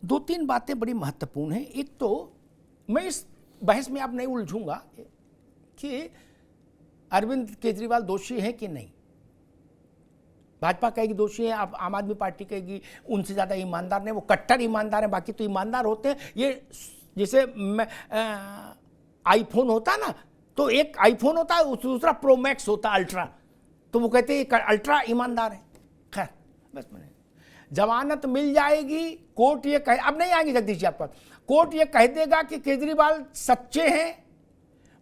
दो तीन बातें बड़ी महत्वपूर्ण हैं। एक तो मैं इस बहस में अब नहीं उलझूंगा कि अरविंद केजरीवाल दोषी हैं कि नहीं। भाजपा कहेगी दोषी है, अब आम आदमी पार्टी कहेगी उनसे ज़्यादा ईमानदार नहीं, वो कट्टर ईमानदार हैं, बाकी तो ईमानदार होते हैं। ये जैसे आईफोन होता है ना, तो एक आईफोन होता है, दूसरा प्रो मैक्स होता है, अल्ट्रा, तो वो कहते हैं अल्ट्रा ईमानदार है। खैर बस मैंने जमानत मिल जाएगी, कोर्ट ये कहे, अब नहीं आएंगे जगदीश जी आपका, कोर्ट ये कह देगा कि केजरीवाल सच्चे हैं,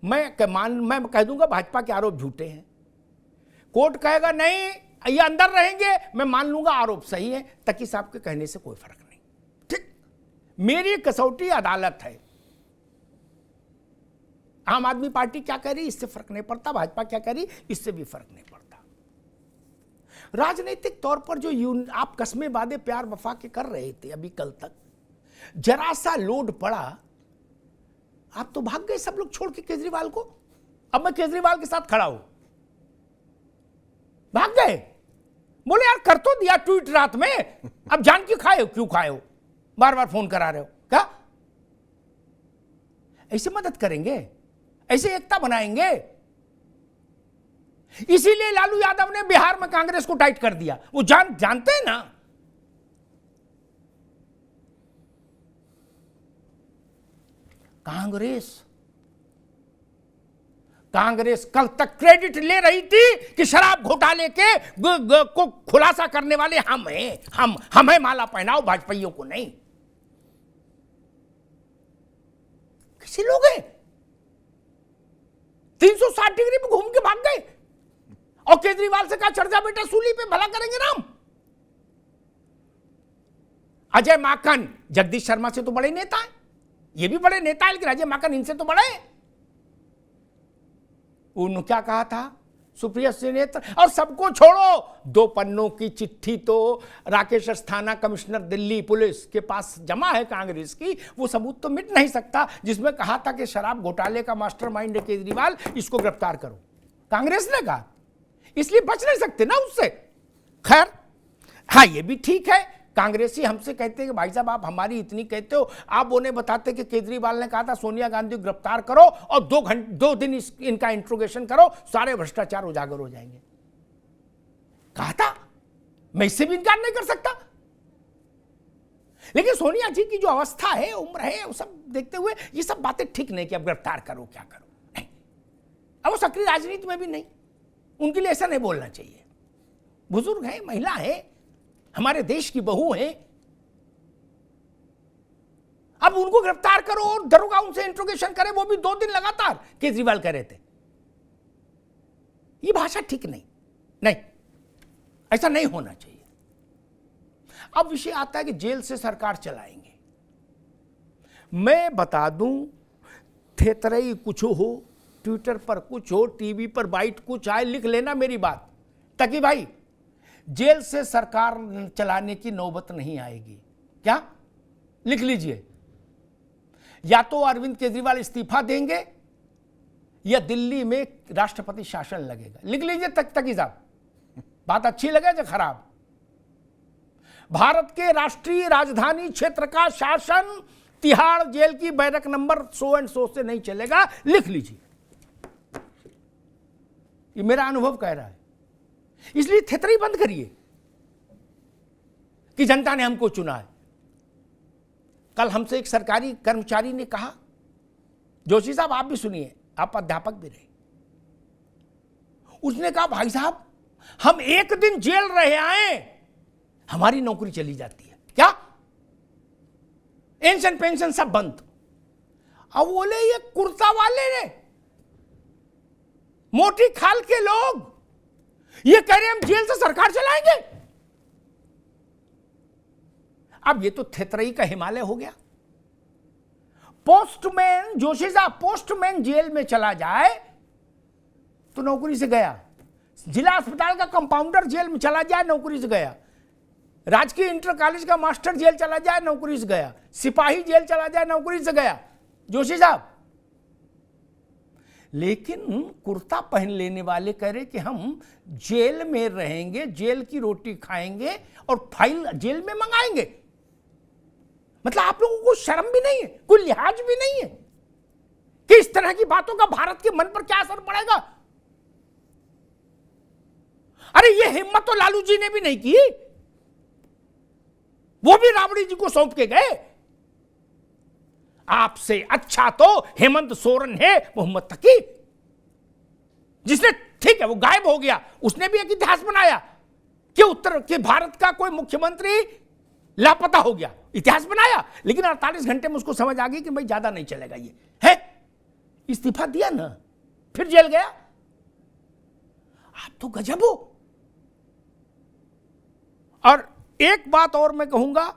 मैं कह दूंगा भाजपा के आरोप झूठे हैं। कोर्ट कहेगा नहीं ये अंदर रहेंगे, मैं मान लूंगा आरोप सही है। तकी साहब के कहने से कोई फर्क नहीं। ठीक, मेरी कसौटी अदालत है। आम आदमी पार्टी क्या कह रही इससे फर्क नहीं पड़ता, भाजपा क्या कह रही इससे भी फर्क नहीं पड़ता। राजनीतिक तौर पर जो आप कस्में वादे प्यार वफा के कर रहे थे अभी कल तक, जरा सा लोड पड़ा आप तो भाग गए सब लोग छोड़ के केजरीवाल को। अब मैं केजरीवाल के साथ खड़ा हूं, भाग गए, बोले यार कर तो दिया ट्वीट रात में, अब जान क्यों खाए हो, क्यों खाए हो, बार बार फोन करा रहे हो। क्या ऐसे मदद करेंगे, ऐसे एकता बनाएंगे? इसीलिए लालू यादव ने बिहार में कांग्रेस को टाइट कर दिया। वो जानते हैं ना, कांग्रेस कल तक क्रेडिट ले रही थी कि शराब घोटाले के को खुलासा करने वाले हम हैं, हमें माला पहनाओ, भाजपाइयों को नहीं। किसी लोग हैं 360 डिग्री पे घूम के भाग गए और केजरीवाल से कहा चढ़ जा बेटा सूली पे, भला करेंगे राम। अजय माकन जगदीश शर्मा से तो बड़े नेता हैं, ये भी बड़े नेता है, लेकिन अजय माकन इनसे तो बड़े हैं। उन्होंने क्या कहा था, सुप्रिया सुनेत्र, और सबको छोड़ो, 2 पन्नों की चिट्ठी तो राकेश अस्थाना कमिश्नर दिल्ली पुलिस के पास जमा है कांग्रेस की, वो सबूत तो मिट नहीं सकता, जिसमें कहा था कि शराब घोटाले का मास्टरमाइंड है केजरीवाल, इसको गिरफ्तार करो। कांग्रेस ने कहा, इसलिए बच नहीं सकते ना उससे। खैर हाँ, ये भी ठीक है, कांग्रेसी हमसे कहते हैं कि भाई साहब आप हमारी इतनी कहते हो, आप उन्हें बताते कि केजरीवाल ने कहा था सोनिया गांधी को गिरफ्तार करो और 2 दिन इनका इंट्रोगेशन करो, सारे भ्रष्टाचार उजागर हो जाएंगे। कहा था, मैं इससे भी इनकार नहीं कर सकता। लेकिन सोनिया जी की जो अवस्था है, उम्र है, वो सब देखते हुए ये सब बातें ठीक नहीं कि अब गिरफ्तार करो क्या करो, नहीं। अब वो सक्रिय राजनीति में भी नहीं, उनके लिए ऐसा नहीं बोलना चाहिए। बुजुर्ग है, महिला है, हमारे देश की बहू है, अब उनको गिरफ्तार करो और दरोगा उनसे इंट्रोगेशन करे, वो भी 2 दिन लगातार, केजरीवाल कह रहे थे। ये भाषा ठीक नहीं, नहीं, ऐसा नहीं होना चाहिए। अब विषय आता है कि जेल से सरकार चलाएंगे। मैं बता दूं, थेतरई कुछ हो, ट्विटर पर कुछ हो, टीवी पर बाइट कुछ आए, लिख लेना मेरी बात, ताकि भाई जेल से सरकार चलाने की नौबत नहीं आएगी। क्या लिख लीजिए, या तो अरविंद केजरीवाल इस्तीफा देंगे या दिल्ली में राष्ट्रपति शासन लगेगा। लिख लीजिए तकी साहब, बात अच्छी लगे या खराब। भारत के राष्ट्रीय राजधानी क्षेत्र का शासन तिहाड़ जेल की बैरक नंबर 100 एंड 100 से नहीं चलेगा, लिख लीजिए। ये मेरा अनुभव कह रहा है। इसलिए थेतरी बंद करिए कि जनता ने हमको चुना है। कल हमसे एक सरकारी कर्मचारी ने कहा, जोशी साहब आप भी सुनिए, आप अध्यापक भी रहे, उसने कहा भाई साहब हम 1 दिन जेल रहे आए, हमारी नौकरी चली जाती है। क्या? पेंशन पेंशन सब बंद। अब बोले ये कुर्ता वाले ने, मोटी खाल के लोग ये कह रहे हम जेल से सरकार चलाएंगे। अब ये तो थेतरई का हिमालय हो गया। पोस्टमैन, जोशी साहब पोस्टमैन जेल में चला जाए तो नौकरी से गया, जिला अस्पताल का कंपाउंडर जेल में चला जाए नौकरी से गया, राजकीय इंटर कॉलेज का मास्टर जेल चला जाए नौकरी से गया, सिपाही जेल चला जाए नौकरी से गया, जोशी साहब। लेकिन कुर्ता पहन लेने वाले कह रहे कि हम जेल में रहेंगे, जेल की रोटी खाएंगे और फाइल जेल में मंगाएंगे। मतलब आप लोगों को शर्म भी नहीं है, कोई लिहाज भी नहीं है कि इस तरह की बातों का भारत के मन पर क्या असर पड़ेगा। अरे ये हिम्मत तो लालू जी ने भी नहीं की, वो भी राबड़ी जी को सौंप के गए। आपसे अच्छा तो हेमंत सोरेन है, मोहम्मद तकी, जिसने, ठीक है वो गायब हो गया, उसने भी एक इतिहास बनाया कि उत्तर के भारत का कोई मुख्यमंत्री लापता हो गया, इतिहास बनाया। लेकिन 48 घंटे में उसको समझ आ गई कि भाई ज्यादा नहीं चलेगा, ये है, इस्तीफा दिया ना, फिर जेल गया। आप तो गजब हो। और एक बात और मैं कहूंगा,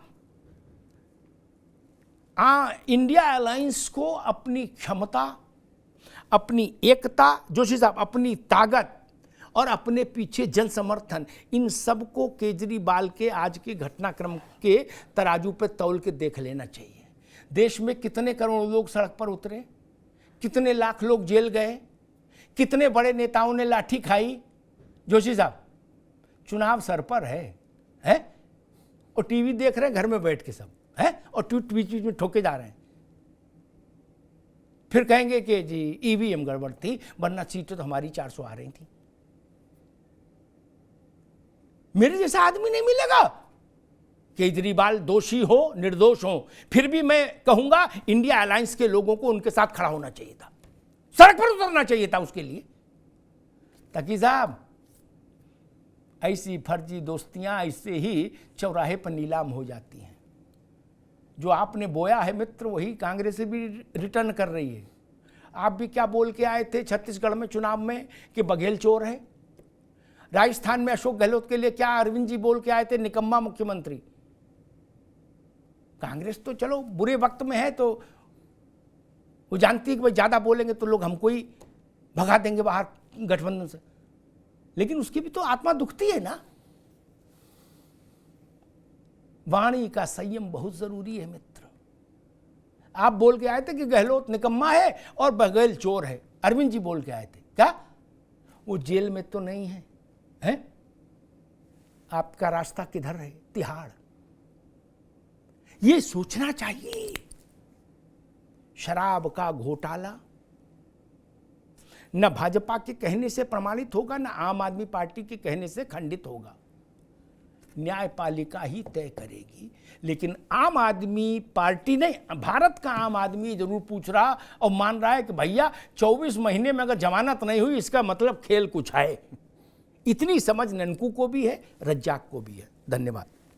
इंडिया अलायंस को अपनी क्षमता, अपनी एकता, जोशी साहब अपनी ताकत और अपने पीछे जन समर्थन, इन सबको केजरीवाल के आज के घटनाक्रम के तराजू पे तौल के देख लेना चाहिए। देश में कितने करोड़ लोग सड़क पर उतरे, कितने लाख लोग जेल गए, कितने बड़े नेताओं ने लाठी खाई। जोशी साहब, चुनाव सर पर है और टीवी देख रहे हैं घर में बैठ के सब, है, और ट्वीट बीच बीच में ठोके जा रहे हैं। फिर कहेंगे कि जी ईवीएम गड़बड़ थी, वरना सीटें तो हमारी 400 आ रही थी। मेरे जैसा आदमी नहीं मिलेगा। केजरीवाल दोषी हो, निर्दोष हो, फिर भी मैं कहूंगा इंडिया अलायंस के लोगों को उनके साथ खड़ा होना चाहिए था, सड़क पर उतरना चाहिए था उसके लिए। तकी साहब, ऐसी फर्जी दोस्तियां ऐसे ही चौराहे पर नीलाम हो जाती हैं। जो आपने बोया है मित्र, वही कांग्रेस से भी रिटर्न कर रही है। आप भी क्या बोल के आए थे छत्तीसगढ़ में चुनाव में कि बघेल चोर है। राजस्थान में अशोक गहलोत के लिए क्या अरविंद जी बोल के आए थे, निकम्मा मुख्यमंत्री। कांग्रेस तो चलो बुरे वक्त में है, तो वो जानती है कि भाई ज्यादा बोलेंगे तो लोग हमको ही भगा देंगे बाहर गठबंधन से, लेकिन उसकी भी तो आत्मा दुखती है ना। वाणी का संयम बहुत जरूरी है मित्र। आप बोल के आए थे कि गहलोत निकम्मा है और बघेल चोर है, अरविंद जी बोल के आए थे, क्या वो जेल में तो नहीं है, हैं? आपका रास्ता किधर है? तिहाड़। ये सोचना चाहिए। शराब का घोटाला न भाजपा के कहने से प्रमाणित होगा, न आम आदमी पार्टी के कहने से खंडित होगा। न्यायपालिका ही तय करेगी। लेकिन आम आदमी पार्टी नहीं, भारत का आम आदमी जरूर पूछ रहा और मान रहा है कि भैया 24 महीने में अगर जमानत नहीं हुई, इसका मतलब खेल कुछ है। इतनी समझ ननकू को भी है, रज्जाक को भी है। धन्यवाद।